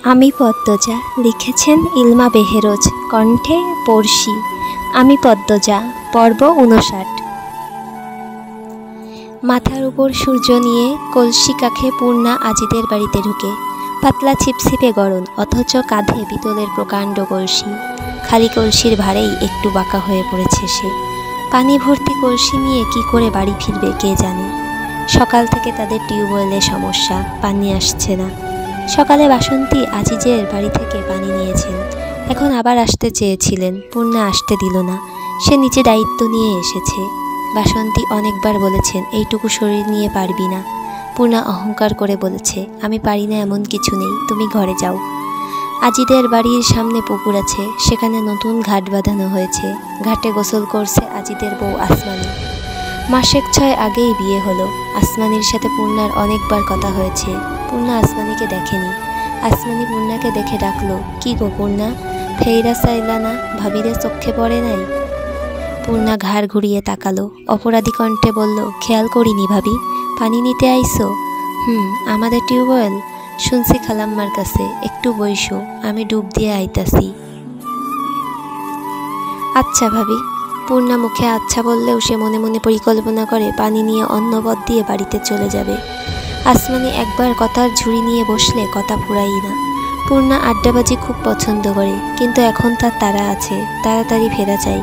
আমি পদ্মজা লিখেছেন ইলমা বেহেরোজ, কণ্ঠে পড়শি। আমি পদ্মজা, পর্ব ৫৯। মাথার উপর সূর্য নিয়ে কলসি কাঁখে পূর্ণা আজিদের বাড়িতে ঢুকে। পাতলা ছিপছিপে গরম, অথচ কাঁধে পিতলের প্রকাণ্ড কলসি। খালি কলসির ভারেই একটু বাঁকা হয়ে পড়েছে সে। পানি ভর্তি কলসি নিয়ে কি করে বাড়ি ফিরবে কে জানে। সকাল থেকে তাদের টিউবওয়েলে সমস্যা, পানি আসছে না। সকালে বাসন্তী আজিজের বাড়ি থেকে পানি নিয়েছেন, এখন আবার আসতে চেয়েছিলেন, পূর্ণা আসতে দিল না। সে নিজে দায়িত্ব নিয়ে এসেছে। বাসন্তী অনেকবার বলেছেন এইটুকু শরীর নিয়ে পারবি না। পূর্ণা অহংকার করে বলেছে, আমি পারি না এমন কিছু নেই, তুমি ঘরে যাও। আজিদের বাড়ির সামনে পুকুর আছে, সেখানে নতুন ঘাট বাঁধানো হয়েছে। ঘাটে গোসল করছে আজিদের বউ আসমানি। মাসেক ৬ আগেই বিয়ে হলো। আসমানির সাথে পূর্ণার অনেকবার কথা হয়েছে। পূর্ণা আসমানিকে দেখেনি। আসমানি পূর্ণাকে দেখে ডাকলো, কি গো পূর্ণা, ফেইরা চাইলা না, ভাবিরে চোখে পড়ে নাই? পূর্ণা ঘাড় ঘুরিয়ে তাকালো, অপরাধী কণ্ঠে বলল, খেয়াল করিনি ভাবি, পানি নিতে আইসো? আমাদের টিউবওয়েল? শুনছি খালাম্মার কাছে, একটু বইসো, আমি ডুব দিয়ে আইতাছি। আচ্ছা ভাবি। পূর্ণা মুখে আচ্ছা বললেও সে মনে মনে পরিকল্পনা করে পানি নিয়ে অন্য পথ দিয়ে বাড়িতে চলে যাবে। আসমানি একবার কথার ঝুড়ি নিয়ে বসলে কথা ফুরাই না। পূর্ণা আড্ডাবাজি খুব পছন্দ করে, কিন্তু এখন তার তাড়া আছে, তাড়াতাড়ি ফেরা চাই।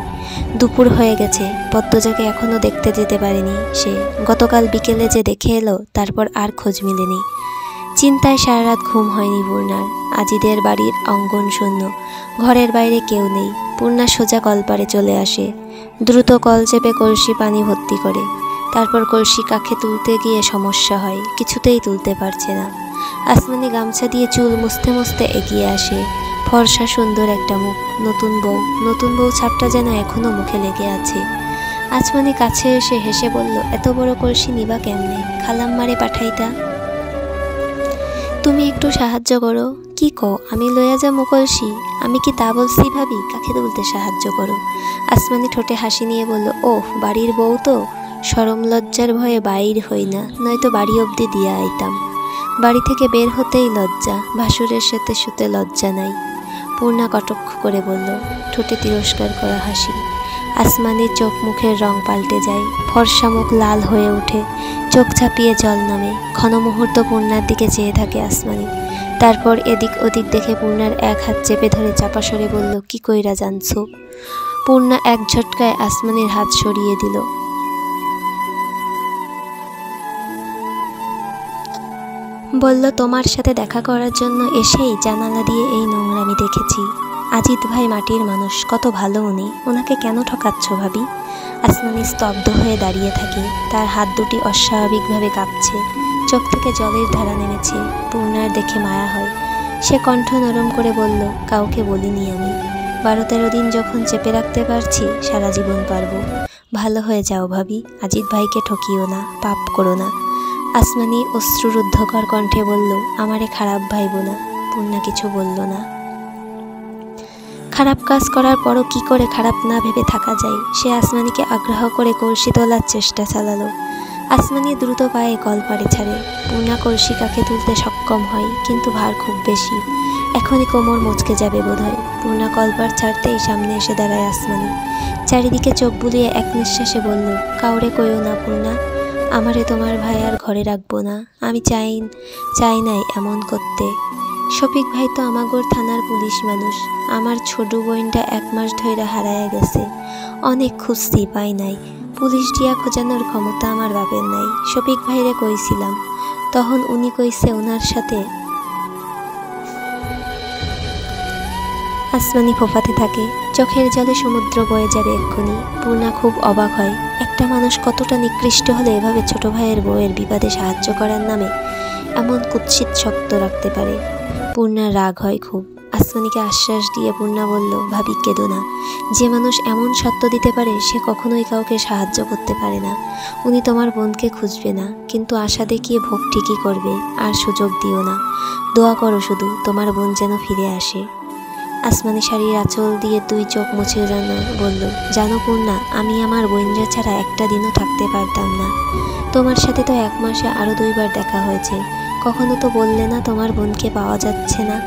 দুপুর হয়ে গেছে, পদ্মজাকে এখনও দেখতে যেতে পারেনি সে। গতকাল বিকেলে যে দেখে এলো, তারপর আর খোঁজ মেলেনি। চিন্তায় সারা রাত ঘুম হয়নি পূর্ণার। আজিদের বাড়ির অঙ্গন শূন্য, ঘরের বাইরে কেউ নেই। পূর্ণা সোজা কলপাড়ে চলে আসে, দ্রুত কল চেপে কলসি পানি ভর্তি করে। তারপর কলসি কাঁখে তুলতে গিয়ে সমস্যা হয়, কিছুতেই তুলতে পারছে না। আসমানি গামছা দিয়ে চুল মুছতে মুছতে এগিয়ে আসে। ফর্সা সুন্দর একটা মুখ, নতুন বউ ছাপটা যেন এখনও মুখে লেগে আছে। আসমানি কাছে এসে হেসে বলল, এত বড় কলসি নিবা কেমনে, খালাম্মারে পাঠাইতা। তুমি একটু সাহায্য করো। কি কও, আমি লইয়া যাবো কলসি? আমি কি তা বলছি ভাবি, কাকে তুলতে সাহায্য করো? আসমানি ঠোঁটে হাসি নিয়ে বলল, ওহ, বাড়ির বউ তো, শরম লজ্জার ভয়ে বাইর হই না, নয়তো বাড়ি অবধি দিয়া আইতাম। বাড়ি থেকে বের হতেই লজ্জা, ভাসুরের সাথে শুতে লজ্জা নাই। পূর্ণা কটাক্ষ করে বলল, ঠোঁটে তিরস্কার করা হাসি। আসমানির চোখ মুখের রং পাল্টে যায়, ফর্সা মুখ লাল হয়ে ওঠে, চোখ ছাপিয়ে জল নামে। ক্ষণ মুহূর্ত পূর্ণার দিকে চেয়ে থাকে আসমানি, তারপর এদিক ওদিক দেখে পূর্ণার এক হাত চেপে ধরে চাপা সরে বলল, কি কইরা জানছো? পূর্ণা এক ঝটকায় আসমানির হাত সরিয়ে দিল। বলল, তোমার সাথে দেখা করার জন্য এসেই জানালা দিয়ে এই নোংরামি দেখেছি। আজিদ ভাই মাটির মানুষ, কত ভালো উনি, ওনাকে কেন ঠকাচ্ছ ভাবি? আসমানি স্তব্ধ হয়ে দাঁড়িয়ে থাকে, তার হাত দুটি অস্বাভাবিকভাবে কাঁপছে, চোখ থেকে জলের ধারা নেমেছে। পূর্ণার দেখে মায়া হয়। সে কণ্ঠ নরম করে বলল, কাউকে বলিনি আমি। 12-13 দিন যখন চেপে রাখতে পারছি, সারা জীবন পারবো। ভালো হয়ে যাও ভাবি, আজিদ ভাইকে ঠকিও না, পাপ করো না। আসমানি অশ্রুরুদ্ধকর কণ্ঠে বলল, আমারে খারাপ ভাইবো না। পূর্ণা কিছু বলল না। খারাপ কাজ করার পরও কি করে খারাপ না ভেবে থাকা যায়? সে আসমানিকে আগ্রহ করে কলসি তোলার চেষ্টা চালালো। আসমানি দ্রুত পায়ে কলপাড়ে ছাড়ে। পূর্ণা কলসি কাঁখে তুলতে সক্ষম হয়, কিন্তু ভার খুব বেশি, এখনই কোমর মুচকে যাবে বোধহয়। পূর্ণা কলপাড় ছাড়তেই সামনে এসে দাঁড়ায় আসমানি। চারিদিকে চোখ বুলিয়ে এক নিঃশ্বাসে বলল, কাউরে কইও না পূর্ণা, আমারে তোমার ভাই আর ঘরে রাখবো না। আমি চাই নাই এমন করতে। শফিক ভাই তো আমাগোর থানার পুলিশ মানুষ। আমার ছোট বোনটা 1 মাস ধইরা হারায়া গেছে, অনেক খুঁজছি পাই নাই। পুলিশ দিয়া খোঁজানোর ক্ষমতা আমার বাপের নাই। শফিক ভাইরে কইছিলাম, তখন উনি কইছে ওনার সাথে। আসমানি ফোফাতে থাকে, চোখের জলে সমুদ্র বয়ে যাবে এক্ষুনি। পূর্ণা খুব অবাক হয়, একটা মানুষ কতটা নিকৃষ্ট হলে এভাবে ছোট ভাইয়ের বউয়ের বিপদে সাহায্য করার নামে এমন কুৎসিত শক্ত রাখতে পারে। পূর্ণার রাগ হয় খুব। আসমানিকে আশ্বাস দিয়ে পূর্ণা বলল, ভাবি কেঁদো না। যে মানুষ এমন সত্য দিতে পারে, সে কখনোই কাউকে সাহায্য করতে পারে না। উনি তোমার বোনকে খুঁজবে না, কিন্তু আশা দেখিয়ে ভোগ ঠিকই করবে। আর সুযোগ দিও না, দোয়া করো শুধু তোমার বোন যেন ফিরে আসে। আসমানি শাড়ির আঁচল দিয়ে 2 চোখ মুছে বলল, জানো পূর্ণা, আমি আমার বোনরা ছাড়া একটা দিনও থাকতে পারতাম না। তোমার সাথে তো 1 মাসে আরও 2 বার দেখা হয়েছে, কখনো তো বললে না তোমার বোনকে পাওয়া যাচ্ছে না।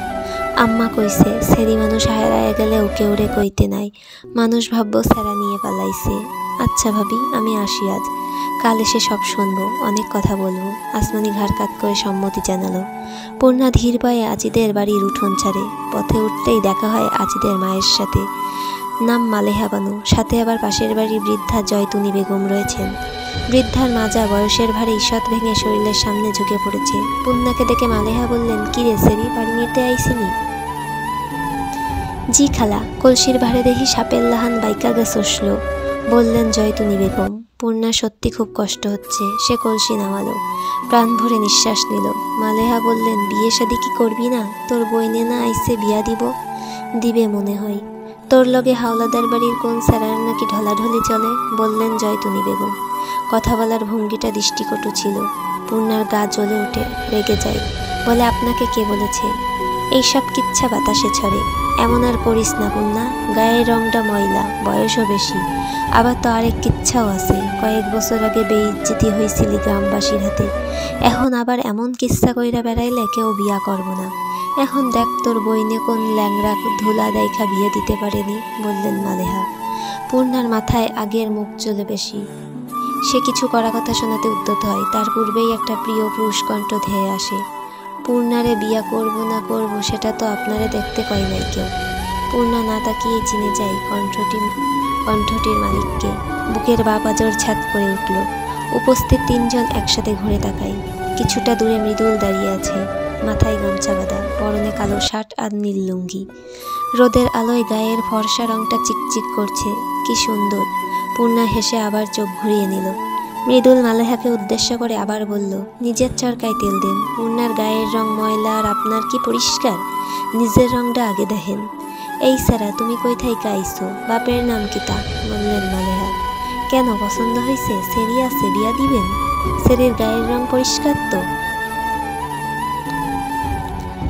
আম্মা কইছে সেরি মানুষ হারায় গেলেও কেউরে কইতে নাই, মানুষ ভাববো সেরা নিয়ে পালাইছে। আচ্ছা ভাবি, আমি আসি আজ, কাল এসে সব শুনবো, অনেক কথা বলবো। আসমানি ঘাড় কাত করে সম্মতি জানালো। পূর্ণা ধীর পায়ে আজিদের বাড়ির উঠোন ছাড়ে। পথে উঠতেই দেখা হয় আজিদের মায়ের সাথে। নাম মালেহা বানু, সাথে আবার পাশের বাড়ির বৃদ্ধা জয়তুনি বেগম রয়েছেন। বৃদ্ধার মাজা বয়সের ভারে ঈষৎ ভেঙে শরীরের সামনে ঝুঁকে পড়েছে। পূর্ণাকে দেখে মালেহা বললেন, কি রে সেরি, বাড়ি নিতে আইসিনি? জি খালা, কলসির ভারে দেখি সাপের লাহান বাইকা গে চষল, বললেন জয়তুনি বেগম। পূর্ণা সত্যি খুব কষ্ট হচ্ছে। সে কলসি নামালো, প্রাণ ভরে নিঃশ্বাস নিল। মালেহা বললেন, বিয়ে শাদি কি করবি না? তোর বইনে না আইসে বিয়া দিব? দিবে মনে হয়। তোর লগে হাওলাদার বাড়ির কোন স্যারার নাকি ঢলাঢলি চলে, বললেন জয়তুনি বেগম। কথা বলার ভঙ্গিটা দৃষ্টিকটু ছিল। পূর্ণার গা জ্বলে ওঠে, রেগে যায়। বলে, আপনাকে কে বলেছে? এইসব কিচ্ছা বাতাসে ছড়ে। এমন আর করিস না পূর্ণা, গায়ের রংটা ময়লা, বয়সও বেশি। আবার তো আরেক কিচ্ছাও আছে, কয়েক বছর আগে বেইজ্জতি হয়েছিলি গ্রামবাসীর হাতে। এখন আবার এমন কিচ্ছা কইরা বেড়াইলে কেউ বিয়া করব না। এখন দেখ তোর বইনে কোন ল্যাংড়া ধুলা দাইখা বিয়ে দিতে পারেনি, বললেন মালেহা। পূর্ণার মাথায় আগের মুখ চলে বেশি। সে কিছু করা কথা শোনাতে উদ্যত হয়, তার পূর্বেই একটা প্রিয় পুরুষ কণ্ঠ ধেয়ে আসে। পূর্ণারে বিয়া করব না করব সেটা তো আপনারে দেখতে কয় নাই কেউ। পূর্ণা না তাকিয়ে চিনে যায় কণ্ঠটির মালিককে। বুকের বাঁ পাঁজর ছাদ করে উঠল। উপস্থিত তিনজন একসাথে ঘুরে তাকায়। কিছুটা দূরে মৃদুল দাঁড়িয়ে আছে, মাথায় গামছা বাঁধা, পরনে কালো শার্ট আর নীল লুঙ্গি। রোদের আলোয় গায়ের ফর্সা রংটা চিকচিক করছে, কি সুন্দর। পূর্ণা হেসে আবার চোখ ঘুরিয়ে নিল। মৃদুল মালেহাকে উদ্দেশ্য করে আবার বলল, নিজের চরকায় তেল দিন। পূর্ণার গায়ের রং ময়লা আর আপনার কি পরিষ্কার? নিজের রংটা আগে দেখেন। এই সারা, তুমি কই থাইকা আইছো? বাপের নাম কিতা? বললেন মালেহা। কেন, পছন্দ হয়েছে? সেরি আছে, বিয়া দিবেন? সেরির গায়ের রং পরিষ্কার তো?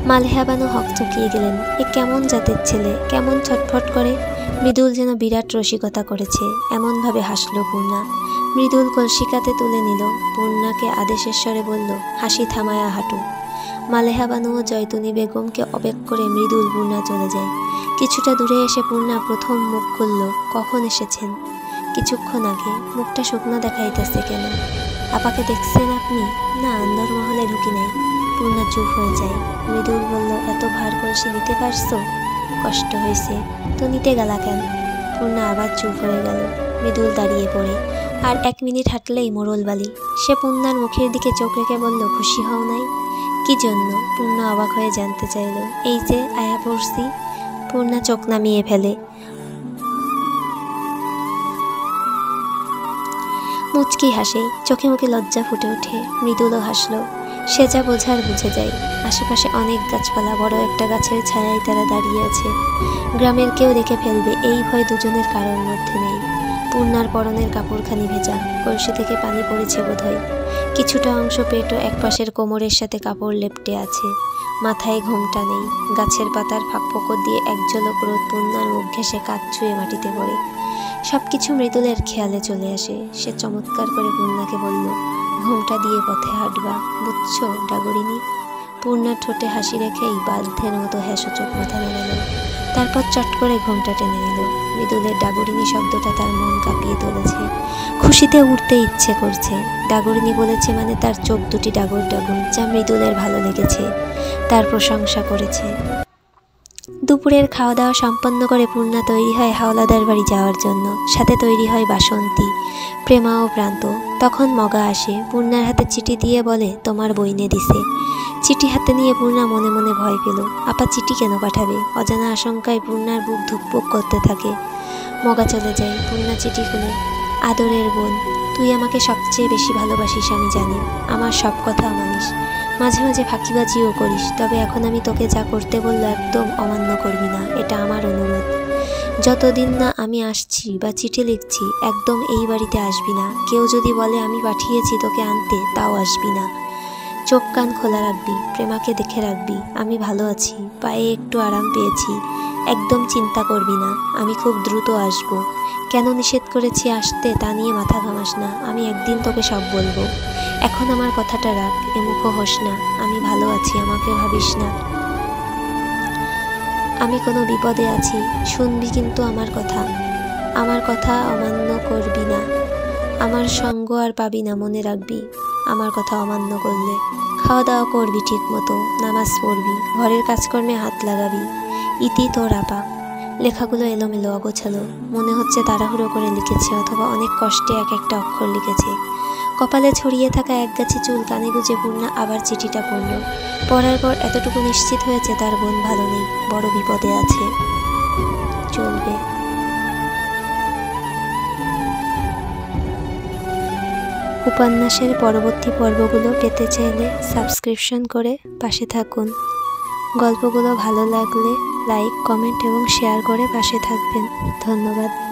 মালেহা বানু হকচকিয়ে গেলেন। এ কেমন জাতের ছেলে, কেমন ছটফট করে। মৃদুল যেন বিরাট রসিকতা করেছে, এমনভাবে হাসল পূর্ণা। মৃদুল কলসিকাতে তুলে নিল। পূর্ণাকে আদেশের স্বরে বলল, হাসি থামায়া হাঁটু। মালেহা বানু ও জয়তুনি বেগমকে অবেগ করে মৃদুল পূর্ণা চলে যায়। কিছুটা দূরে এসে পূর্ণা প্রথম মুখ খুলল। কখন এসেছেন? কিছুক্ষণ আগে। মুখটা শুকনো দেখাইতেছে কেন? আপাকে দেখছেন আপনি? না, অন্দরমহলে ঢুকি নাই। পূর্ণা চুপ হয়ে যায়। মৃদুল বলল, এত ভার কলসি নিতে পারছো? কষ্ট হয়েছে তো নিতে গেলা কেন? পূর্ণা আবার চুপ হয়ে গেল। মৃদুল দাঁড়িয়ে পড়ে। আর 1 মিনিট হাঁটলেই মোড়ল বালি। সে পূর্ণার মুখের দিকে চোখ রেখে বলল, খুশি হও নাই? কি জন্য? পূর্ণা অবাক হয়ে জানতে চাইল। এই যে আয়া পড়ছি। পূর্ণা চোখ নামিয়ে ফেলে। মুচকি হাসে, চোখে মুখে লজ্জা ফুটে ওঠে। মৃদুলও হাসল। সে যা বোঝার বুঝে যায়। আশেপাশে অনেক গাছপালা, বড় একটা গাছের ছায়ায় তারা দাঁড়িয়ে আছে। গ্রামের কেউ দেখে ফেলবে এই ভয় দুজনের কারোর মধ্যে নেই। পূর্ণার পরনের কাপড়খানি ভেজা, কলসি থেকে পানি পড়েছে বোধহয়। কিছুটা অংশ পেটও একপাশের কোমরের সাথে কাপড় লেপটে আছে। মাথায় ঘোমটা নেই। গাছের পাতার ফাঁকফোকর দিয়ে এক ঝলক রোদ পূর্ণার মুখ ঘেঁষে কাঁচ ছুঁয়ে মাটিতে পড়ে। সব কিছু মৃদুলের খেয়ালে চলে আসে। সে চমৎকার করে পূর্ণাকে বলল, ঘোমটা দিয়ে পথে হাঁটবা, বুঝছো ডাগরিনী? পূর্ণার ঠোঁটে হাসি রেখেই বাধ্যের মতো চোখ মাথা নাড়ালো। তারপর চট করে ঘোমটা টেনে নিল। মৃদুলের ডাগরিনী শব্দটা তার মন কাঁপিয়ে তুলেছে। খুশিতে উঠতে ইচ্ছে করছে। ডাগরিনী বলেছে মানে তার চোখ দুটি ডাগর ডাগর, যা মৃদুলের ভালো লেগেছে। তার প্রশংসা করেছে। দুপুরের খাওয়া দাওয়া সম্পন্ন করে পূর্ণা তৈরি হয় হাওলাদার বাড়ি যাওয়ার জন্য। সাথে তৈরি হয় বাসন্তী, প্রেমা ও প্রান্ত। তখন মগা আসে, পূর্ণার হাতে চিঠি দিয়ে বলে, তোমার বইনে দিছে। চিঠি হাতে নিয়ে পূর্ণা মনে মনে ভয় পেল। আপা চিঠি কেন পাঠাবে? অজানা আশঙ্কায় পূর্ণার বুক ধুকপুক করতে থাকে। মগা চলে যায়। পূর্ণা চিঠি খুলে, আদরের বোন, তুই আমাকে সবচেয়ে বেশি ভালোবাসিস আমি জানি। আমার সব কথা মানিস, মাঝে মাঝে ফাঁকিবাজিও করিস। তবে এখন আমি তোকে যা করতে বললো একদম অমান্য করবি না, এটা আমার অনুরোধ। যতদিন না আমি আসছি বা চিঠি লিখছি, একদম এই বাড়িতে আসবি না। কেউ যদি বলে আমি পাঠিয়েছি তোকে আনতে, তাও আসবি না। চোখ কান খোলা রাখবি, প্রেমাকে দেখে রাখবি। আমি ভালো আছি, পায়ে একটু আরাম পেয়েছি। একদম চিন্তা করবি না, আমি খুব দ্রুত আসব। কেন নিষেধ করেছি আসতে তা নিয়ে মাথা ঘামাস না, আমি একদিন তোকে সব বলবো। এখন আমার কথাটা রাখ, এমুখো হোস না। আমি ভালো আছি, আমাকে ভাবিস না। আমি কোনো বিপদে আছি, শুনবি কিন্তু আমার কথা অমান্য করবি না। আমার সঙ্গ আর পাবি না, মনে রাখবি। আমার কথা অমান্য করলে খাওয়া দাওয়া করবি ঠিক মতো, নামাজ পড়বি, ঘরের কাজকর্মে হাত লাগাবি। ইতি তোর আপা। লেখাগুলো এলোমেলো, অগোছালো, মনে হচ্ছে তাড়াহুড়ো করে লিখেছে অথবা অনেক কষ্টে এক একটা অক্ষর লিখেছে। কপালে ছড়িয়ে থাকা একগাছি চুল কানে গুজে পূর্ণা আবার চিঠিটা পড়ল। পড়ার পর এতটুকু নিশ্চিত হয়েছে তার বোন ভালো নেই, বড় বিপদে আছে। চলবে। উপন্যাসের পরবর্তী পর্বগুলো পেতে চাইলে সাবস্ক্রিপশন করে পাশে থাকুন। গল্পগুলো ভালো লাগলে লাইক, কমেন্ট এবং শেয়ার করে পাশে থাকবেন। ধন্যবাদ।